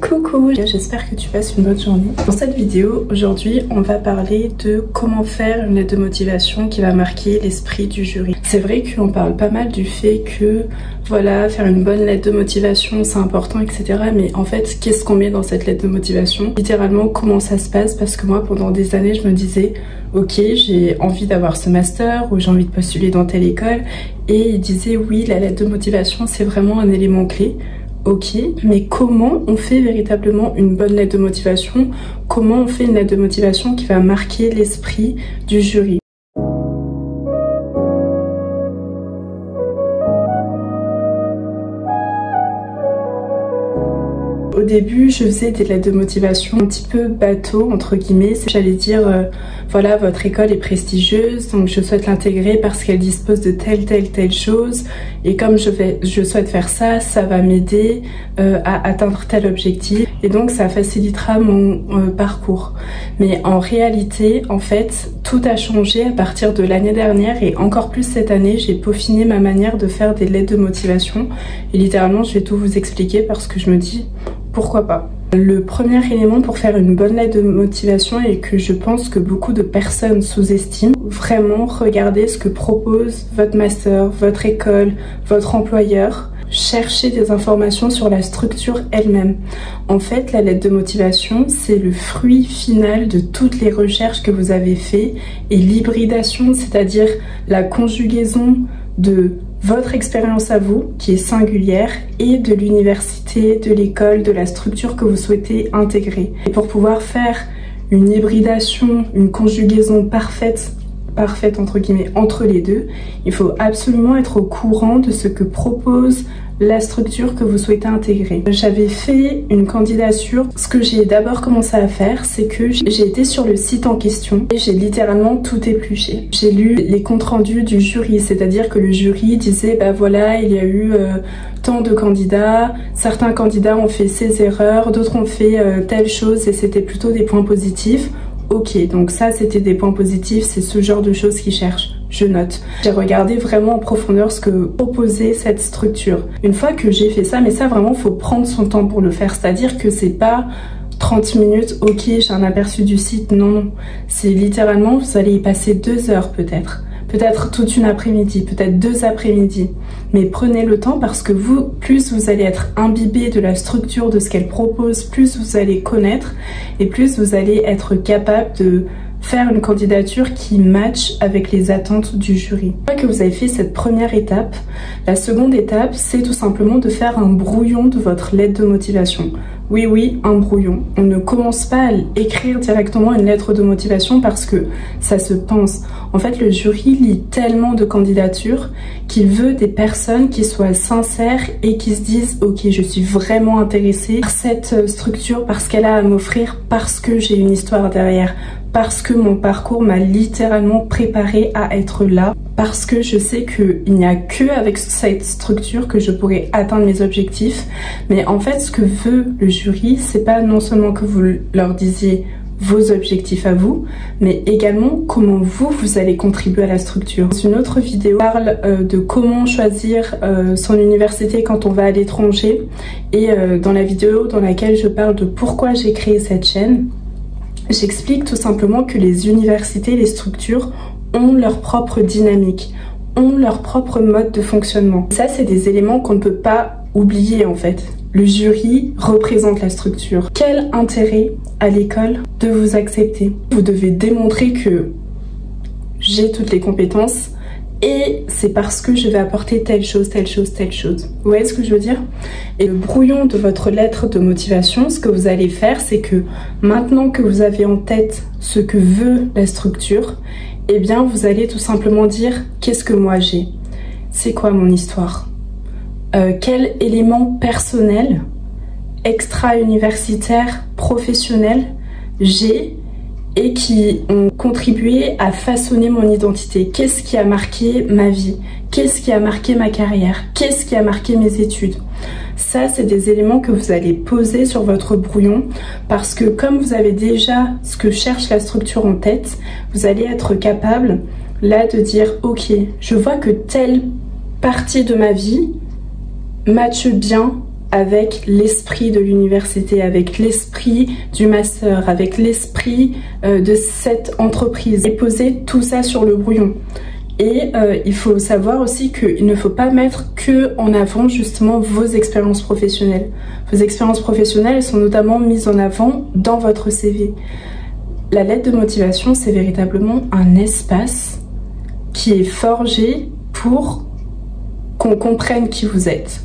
Coucou, j'espère que tu passes une bonne journée. Dans cette vidéo, aujourd'hui, on va parler de comment faire une lettre de motivation qui va marquer l'esprit du jury. C'est vrai qu'on parle pas mal du fait que, voilà, faire une bonne lettre de motivation, c'est important, etc. Mais en fait, qu'est-ce qu'on met dans cette lettre de motivation? Littéralement, comment ça se passe? Parce que moi, pendant des années, je me disais, ok, j'ai envie d'avoir ce master ou j'ai envie de postuler dans telle école. Et ils disaient, oui, la lettre de motivation, c'est vraiment un élément clé. Ok, mais comment on fait véritablement une bonne lettre de motivation? Comment on fait une lettre de motivation qui va marquer l'esprit du jury? Au début, je faisais des lettres de motivation un petit peu bateau, entre guillemets. J'allais dire, voilà, votre école est prestigieuse, donc je souhaite l'intégrer parce qu'elle dispose de telle chose. Et comme je souhaite faire ça, ça va m'aider à atteindre tel objectif. Et donc, ça facilitera mon parcours. Mais en réalité, en fait, tout a changé à partir de l'année dernière et encore plus cette année. J'ai peaufiné ma manière de faire des lettres de motivation. Et littéralement, je vais tout vous expliquer parce que je me dis... pourquoi pas? Le premier élément pour faire une bonne lettre de motivation et que je pense que beaucoup de personnes sous-estiment, vraiment regardez ce que propose votre master, votre école, votre employeur. Cherchez des informations sur la structure elle-même. En fait, la lettre de motivation, c'est le fruit final de toutes les recherches que vous avez faites et l'hybridation, c'est-à-dire la conjugaison de votre expérience à vous, qui est singulière, et de l'université, de l'école, de la structure que vous souhaitez intégrer. Et pour pouvoir faire une hybridation, une conjugaison parfaite entre guillemets, entre les deux, il faut absolument être au courant de ce que propose la structure que vous souhaitez intégrer. J'avais fait une candidature. Ce que j'ai d'abord commencé à faire, c'est que j'ai été sur le site en question et j'ai littéralement tout épluché. J'ai lu les comptes rendus du jury, c'est-à-dire que le jury disait, bah voilà, il y a eu tant de candidats, certains candidats ont fait ces erreurs, d'autres ont fait telle chose et c'était plutôt des points positifs. Ok, donc ça c'était des points positifs, c'est ce genre de choses qu'ils cherchent, je note. J'ai regardé vraiment en profondeur ce que proposait cette structure. Une fois que j'ai fait ça, mais ça vraiment faut prendre son temps pour le faire, c'est-à-dire que c'est pas 30 minutes, ok j'ai un aperçu du site, non. C'est littéralement, vous allez y passer 2 heures peut-être toute une après-midi, peut-être 2 après-midi. Mais prenez le temps parce que plus vous allez être imbibé de la structure, de ce qu'elle propose, plus vous allez connaître et plus vous allez être capable de faire une candidature qui matche avec les attentes du jury. Une fois que vous avez fait cette première étape, la seconde étape, c'est tout simplement de faire un brouillon de votre lettre de motivation. Oui, un brouillon. On ne commence pas à écrire directement une lettre de motivation parce que ça se pense. En fait, le jury lit tellement de candidatures qu'il veut des personnes qui soient sincères et qui se disent « Ok, je suis vraiment intéressée par cette structure parce qu'elle a à m'offrir, parce que j'ai une histoire derrière. » Parce que mon parcours m'a littéralement préparé à être là, parce que je sais qu'il n'y a que avec cette structure que je pourrai atteindre mes objectifs. Mais en fait, ce que veut le jury, c'est pas non seulement que vous leur disiez vos objectifs à vous, mais également comment vous allez contribuer à la structure. Dans une autre vidéo, on parle de comment choisir son université quand on va à l'étranger, et dans la vidéo dans laquelle je parle de pourquoi j'ai créé cette chaîne, j'explique tout simplement que les universités, les structures ont leur propre dynamique, ont leur propre mode de fonctionnement. Ça, c'est des éléments qu'on ne peut pas oublier en fait. Le jury représente la structure. Quel intérêt à l'école de vous accepter? Vous devez démontrer que j'ai toutes les compétences et c'est parce que je vais apporter telle chose. Vous voyez ce que je veux dire? Et le brouillon de votre lettre de motivation, ce que vous allez faire, c'est que maintenant que vous avez en tête ce que veut la structure, eh bien vous allez tout simplement dire qu'est-ce que moi j'ai? C'est quoi mon histoire? Quel élément personnel, extra-universitaire, professionnel j'ai et qui ont contribué à façonner mon identité? Qu'est-ce qui a marqué ma vie? Qu'est-ce qui a marqué ma carrière? Qu'est-ce qui a marqué mes études? Ça, c'est des éléments que vous allez poser sur votre brouillon parce que comme vous avez déjà ce que cherche la structure en tête, vous allez être capable là de dire ok, je vois que telle partie de ma vie matche bien avec l'esprit de l'université, avec l'esprit du master, avec l'esprit de cette entreprise et poser tout ça sur le brouillon. Et il faut savoir aussi qu'il ne faut pas mettre que en avant justement vos expériences professionnelles. Vos expériences professionnelles sont notamment mises en avant dans votre CV. La lettre de motivation, c'est véritablement un espace qui est forgé pour qu'on comprenne qui vous êtes.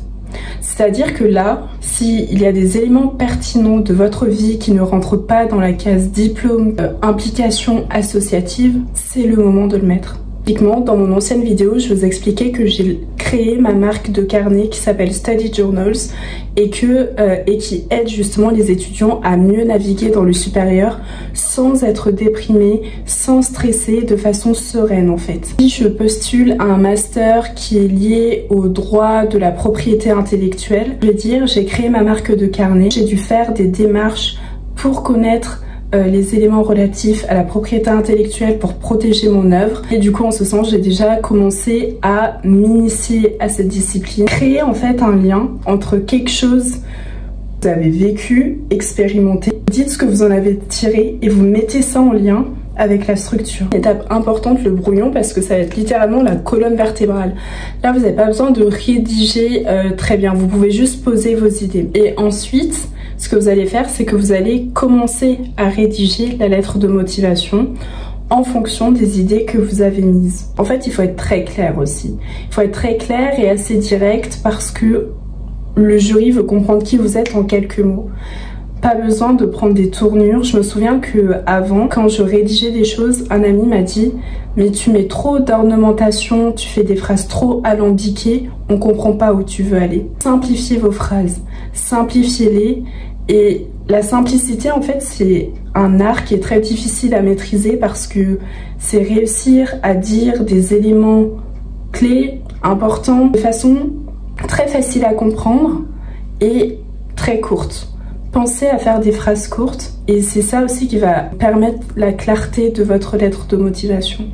C'est-à-dire que là, s'il y a des éléments pertinents de votre vie qui ne rentrent pas dans la case diplôme, implication associative, c'est le moment de le mettre. Typiquement, dans mon ancienne vidéo, je vous expliquais que j'ai créé ma marque de carnet qui s'appelle Study Journals et qui aide justement les étudiants à mieux naviguer dans le supérieur sans être déprimés, sans stresser, de façon sereine en fait. Si je postule à un master qui est lié au droit de la propriété intellectuelle, je vais dire j'ai créé ma marque de carnet, j'ai dû faire des démarches pour connaître les éléments relatifs à la propriété intellectuelle pour protéger mon œuvre. Et du coup, en ce sens, j'ai déjà commencé à m'initier à cette discipline. Créer en fait un lien entre quelque chose que vous avez vécu, expérimenté, dites ce que vous en avez tiré et vous mettez ça en lien avec la structure. Étape importante, le brouillon, parce que ça va être littéralement la colonne vertébrale. Là, vous n'avez pas besoin de rédiger très bien, vous pouvez juste poser vos idées. Et ensuite, ce que vous allez faire, c'est que vous allez commencer à rédiger la lettre de motivation en fonction des idées que vous avez mises. En fait, il faut être très clair aussi. Il faut être très clair et assez direct parce que le jury veut comprendre qui vous êtes en quelques mots. Pas besoin de prendre des tournures. Je me souviens que avant, quand je rédigeais des choses, un ami m'a dit « Mais tu mets trop d'ornementation, tu fais des phrases trop alambiquées, on comprend pas où tu veux aller. » Simplifiez vos phrases, simplifiez-les. Et la simplicité, en fait, c'est un art qui est très difficile à maîtriser parce que c'est réussir à dire des éléments clés, importants, de façon très facile à comprendre et très courte. Pensez à faire des phrases courtes et c'est ça aussi qui va permettre la clarté de votre lettre de motivation.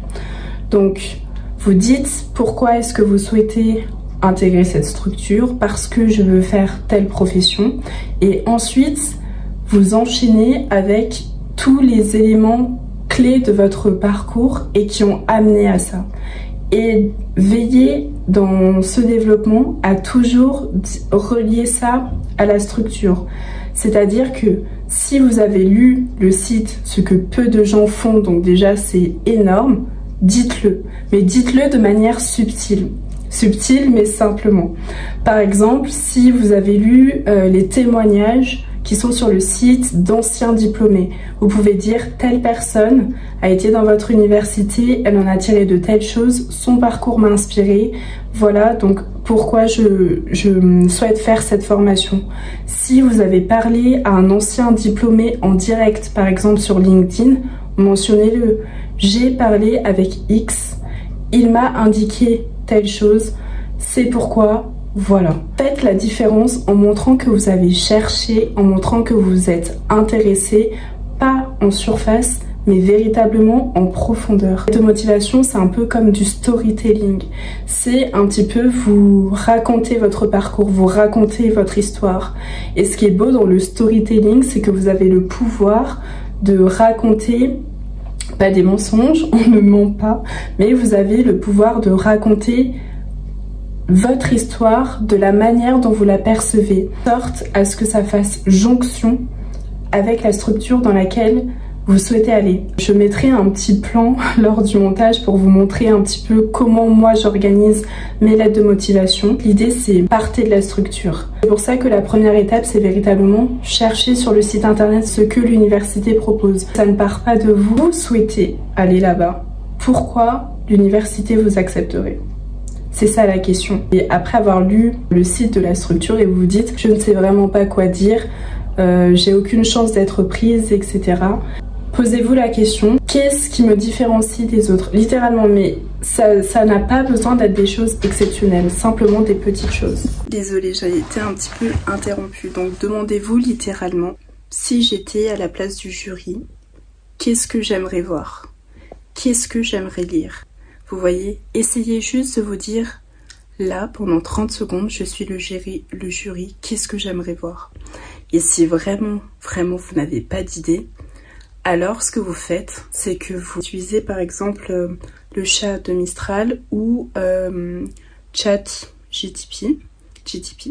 Donc, vous dites pourquoi est-ce que vous souhaitez intégrer cette structure, parce que je veux faire telle profession, et ensuite vous enchaînez avec tous les éléments clés de votre parcours et qui ont amené à ça. Et veillez dans ce développement à toujours relier ça à la structure. C'est-à-dire que si vous avez lu le site, ce que peu de gens font, donc déjà c'est énorme, dites-le. Mais dites-le de manière subtile. Subtil mais simplement. Par exemple, si vous avez lu les témoignages qui sont sur le site d'anciens diplômés, vous pouvez dire telle personne a été dans votre université, elle en a tiré de telles choses, son parcours m'a inspiré, voilà donc pourquoi je souhaite faire cette formation. Si vous avez parlé à un ancien diplômé en direct, par exemple sur LinkedIn, mentionnez-le. J'ai parlé avec X, il m'a indiqué telle chose, c'est pourquoi, voilà. Faites la différence en montrant que vous avez cherché, en montrant que vous êtes intéressé, pas en surface, mais véritablement en profondeur. La motivation, c'est un peu comme du storytelling. C'est un petit peu vous raconter votre parcours, vous raconter votre histoire. Et ce qui est beau dans le storytelling, c'est que vous avez le pouvoir de raconter pas des mensonges, on ne ment pas, mais vous avez le pouvoir de raconter votre histoire de la manière dont vous la percevez, de sorte à ce que ça fasse jonction avec la structure dans laquelle vous souhaitez aller. Je mettrai un petit plan lors du montage pour vous montrer un petit peu comment moi j'organise mes lettres de motivation. L'idée c'est partez de la structure. C'est pour ça que la première étape c'est véritablement chercher sur le site internet ce que l'université propose. Ça ne part pas de vous, vous souhaitez aller là-bas. Pourquoi l'université vous accepterait? C'est ça la question. Et après avoir lu le site de la structure et vous vous dites je ne sais vraiment pas quoi dire, j'ai aucune chance d'être prise, etc. Posez-vous la question, qu'est-ce qui me différencie des autres? Littéralement, mais ça n'a pas besoin d'être des choses exceptionnelles, simplement des petites choses. Désolée, j'ai été un petit peu interrompue, donc demandez-vous littéralement, si j'étais à la place du jury, qu'est-ce que j'aimerais voir? Qu'est-ce que j'aimerais lire? Vous voyez, essayez juste de vous dire là, pendant 30 secondes, je suis le jury, qu'est-ce que j'aimerais voir? Et si vraiment, vraiment, vous n'avez pas d'idée, alors ce que vous faites, c'est que vous utilisez par exemple le chat de Mistral ou ChatGPT.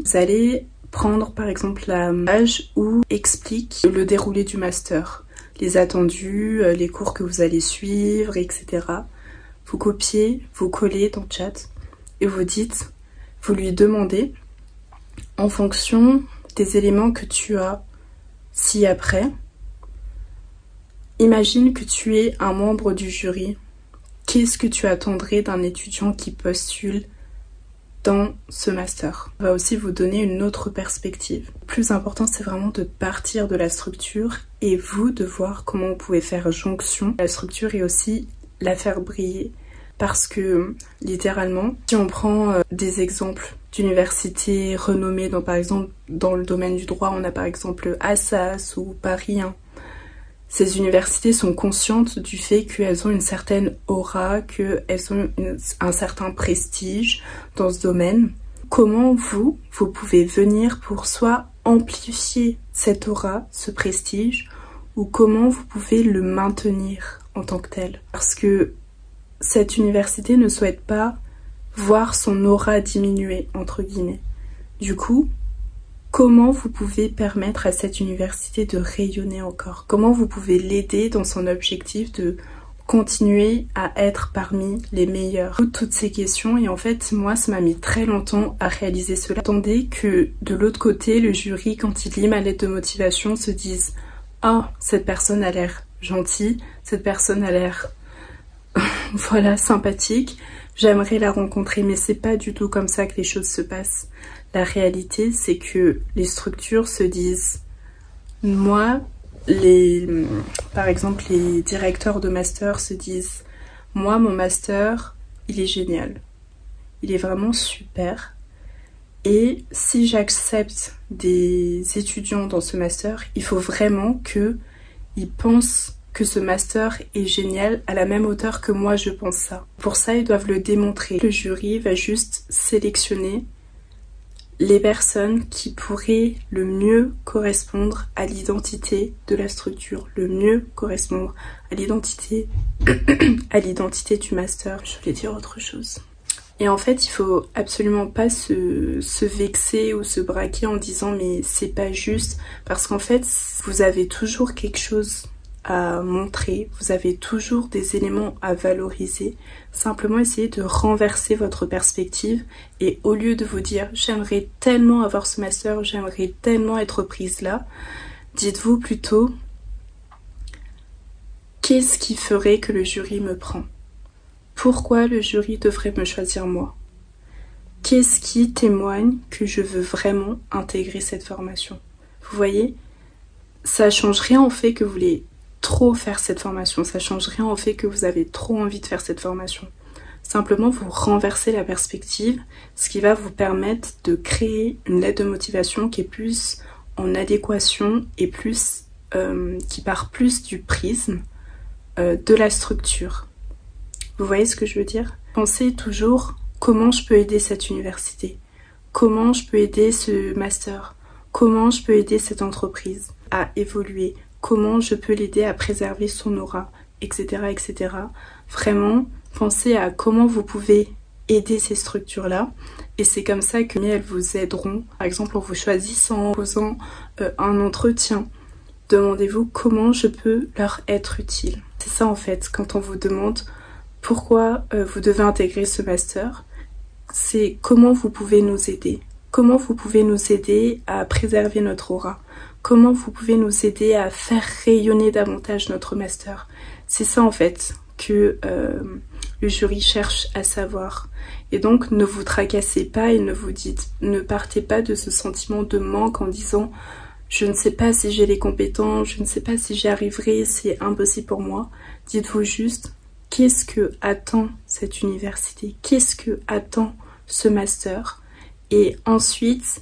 Vous allez prendre par exemple la page où explique le déroulé du master, les attendus, les cours que vous allez suivre, etc. Vous copiez, vous collez dans chat et vous dites, vous lui demandez en fonction des éléments que tu as ci-après. Imagine que tu es un membre du jury. Qu'est-ce que tu attendrais d'un étudiant qui postule dans ce master? Ça va aussi vous donner une autre perspective. Le plus important, c'est vraiment de partir de la structure et vous de voir comment vous pouvez faire jonction la structure et aussi la faire briller. Parce que littéralement, si on prend des exemples d'universités renommées, par exemple dans le domaine du droit, on a par exemple Assas ou Paris 1. Ces universités sont conscientes du fait qu'elles ont une certaine aura, qu'elles ont un certain prestige dans ce domaine. Comment vous pouvez venir pour soit amplifier cette aura, ce prestige, ou comment vous pouvez le maintenir en tant que tel? Parce que cette université ne souhaite pas voir son aura diminuer, entre guillemets. Du coup, comment vous pouvez permettre à cette université de rayonner encore? Comment vous pouvez l'aider dans son objectif de continuer à être parmi les meilleurs? Toutes ces questions, et en fait, moi, ça m'a mis très longtemps à réaliser cela. Attendez que de l'autre côté, le jury, quand il lit ma lettre de motivation, se dise « Ah, cette personne a l'air gentille, cette personne a l'air voilà, sympathique, j'aimerais la rencontrer », mais c'est pas du tout comme ça que les choses se passent. La réalité, c'est que les structures se disent, moi, par exemple, les directeurs de master se disent, moi, mon master, il est génial. Il est vraiment super. Et si j'accepte des étudiants dans ce master, il faut vraiment qu'ils pensent que ce master est génial à la même hauteur que moi je pense ça. Pour ça, ils doivent le démontrer. Le jury va juste sélectionner les personnes qui pourraient le mieux correspondre à l'identité de la structure, le mieux correspondre à l'identité du master. Je voulais dire autre chose. Et en fait, il faut absolument pas se vexer ou se braquer en disant mais c'est pas juste, parce qu'en fait, vous avez toujours quelque chose à montrer, vous avez toujours des éléments à valoriser. Simplement essayez de renverser votre perspective et au lieu de vous dire j'aimerais tellement avoir ce master, j'aimerais tellement être prise là, dites-vous plutôt qu'est-ce qui ferait que le jury me prend? Pourquoi le jury devrait me choisir moi? Qu'est-ce qui témoigne que je veux vraiment intégrer cette formation? Vous voyez, ça change rien au fait que vous voulez trop faire cette formation, ça change rien au fait que vous avez trop envie de faire cette formation. Simplement, vous renversez la perspective, ce qui va vous permettre de créer une lettre de motivation qui est plus en adéquation et plus qui part plus du prisme de la structure. Vous voyez ce que je veux dire? Pensez toujours comment je peux aider cette université, comment je peux aider ce master, comment je peux aider cette entreprise à évoluer, comment je peux l'aider à préserver son aura, etc., etc. Vraiment, pensez à comment vous pouvez aider ces structures-là. Et c'est comme ça que elles vous aideront. Par exemple, en vous choisissant, en posant un entretien. Demandez-vous comment je peux leur être utile. C'est ça en fait, quand on vous demande pourquoi vous devez intégrer ce master, c'est comment vous pouvez nous aider. Comment vous pouvez nous aider à préserver notre aura. Comment vous pouvez nous aider à faire rayonner davantage notre master. C'est ça en fait que le jury cherche à savoir. Et donc ne vous tracassez pas et ne partez pas de ce sentiment de manque en disant je ne sais pas si j'ai les compétences, je ne sais pas si j'y arriverai, c'est impossible pour moi. Dites-vous juste qu'est-ce que attend cette université, qu'est-ce que attend ce master, et ensuite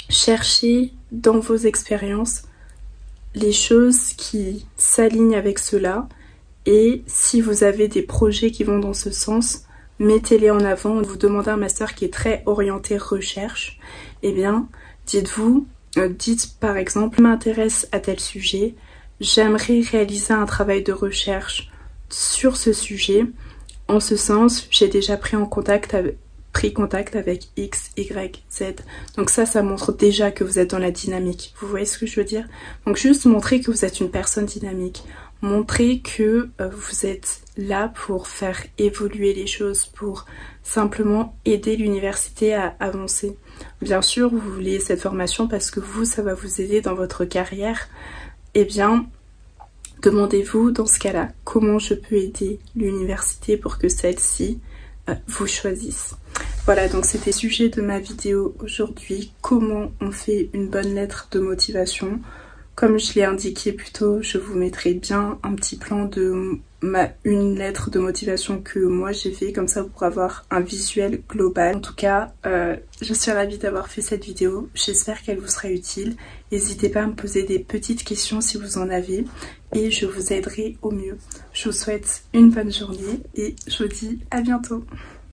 cherchez dans vos expériences les choses qui s'alignent avec cela, et si vous avez des projets qui vont dans ce sens, mettez-les en avant. Vous demandez un master qui est très orienté recherche, eh bien, dites par exemple, je m'intéresse à tel sujet, j'aimerais réaliser un travail de recherche sur ce sujet. En ce sens, j'ai déjà pris contact avec X, Y, Z. Donc ça montre déjà que vous êtes dans la dynamique. Vous voyez ce que je veux dire? Donc juste montrer que vous êtes une personne dynamique. Montrer que vous êtes là pour faire évoluer les choses, pour simplement aider l'université à avancer. Bien sûr, vous voulez cette formation parce que ça va vous aider dans votre carrière. Eh bien, demandez-vous dans ce cas-là, comment je peux aider l'université pour que celle-ci vous choisisse. Voilà, donc c'était le sujet de ma vidéo aujourd'hui, comment on fait une bonne lettre de motivation. Comme je l'ai indiqué plus tôt, je vous mettrai bien un petit plan de une lettre de motivation que moi j'ai fait, comme ça pour avoir un visuel global. En tout cas, je suis ravie d'avoir fait cette vidéo, j'espère qu'elle vous sera utile. N'hésitez pas à me poser des petites questions si vous en avez et je vous aiderai au mieux. Je vous souhaite une bonne journée et je vous dis à bientôt.